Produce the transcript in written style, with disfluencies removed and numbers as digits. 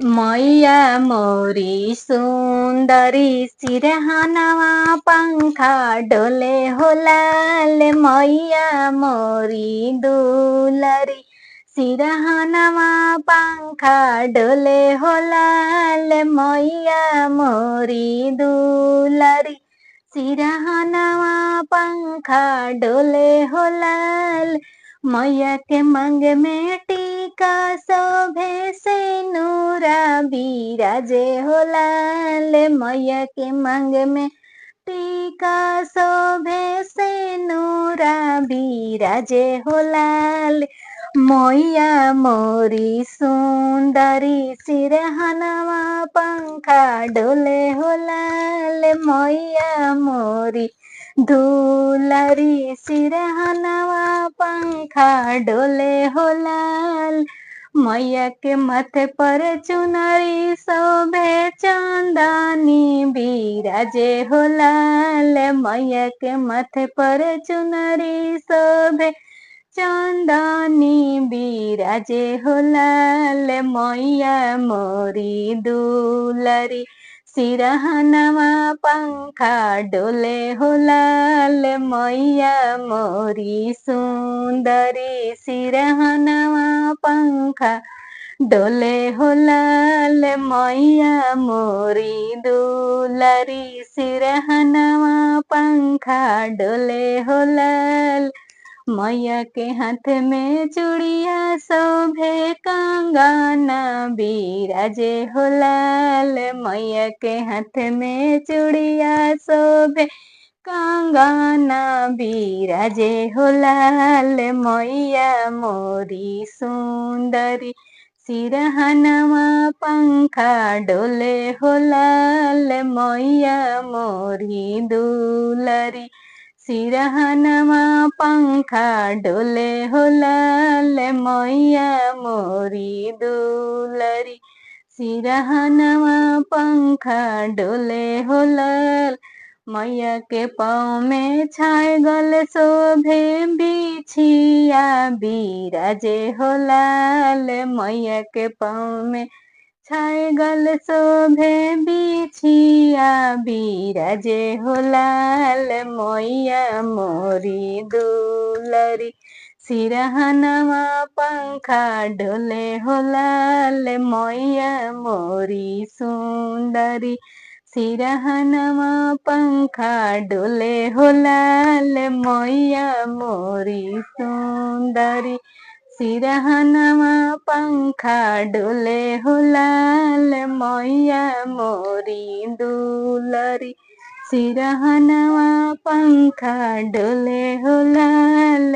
मैया मोरी सुंदरी सिरहनवा पंखा डोले हो लाल। मैया मोरी दुलरी सिरहनवा पंखा डोले हो लाल। मैया मोरी दुलरी सिरहनवा पंखा डोले हो लाल। मैया के मांग में टीका शोभे से नूरा बिराजे हो लाल। मैया के मांग में टीका शोभे से नूरा बिराजे हो लाल। मैया मोरी सुंदरी सिरहनवा पंखा डोले हो लाल। मैया मोरी दुलारी सिरहनवा पंखा डोले हो लाल। मैया के माथे पर चुनरी शोभे चंदनी बिराजे हो लाल। मैया के माथे पर चुनरी शोभे चंदनी बिराजे हो लाल। मैया मोरी दुलरी सिरहनवा पंखा डोले हो लाल। मैया मोरी सुंदरी सिरहनवा पंखा डोले हो लाल। मैया मोरी दुलरी सिरहनवा पंखा डोले हो लाल। मैया के हाथ में चूड़िया शोभे कंगना बिराजे हो लाल। मैया के हाथ में चूड़िया शोभे कंगना बिराजे हो लाल। मैया मोरी सुंदरी सिरहनवा पंखा डोले हो लाल। मैया मोरी दुलरी सिरहनवा पंखा डोले हो लाल। मैया मोरी दुलरी सिरहनवा पंखा डोले हो लाल। मैया के पाँव में छाए गल शोभे बिछिया बिराजे हो लाल। मैया के पाँव में छाए गल शोभे बिछिया बिराजे हो लाल। मैया मोरी दुलरी सिरहनवा पंखा डोले हो लाल। मैया मोरी सुंदरी सिरहनवा पंखा डोले हो लाल। मैया मोरी सुंदरी सिरहनवा पंखा डोले हो लाल। मैया मोरी दुलरी सिरहनवा पंखा डोले हो लाल।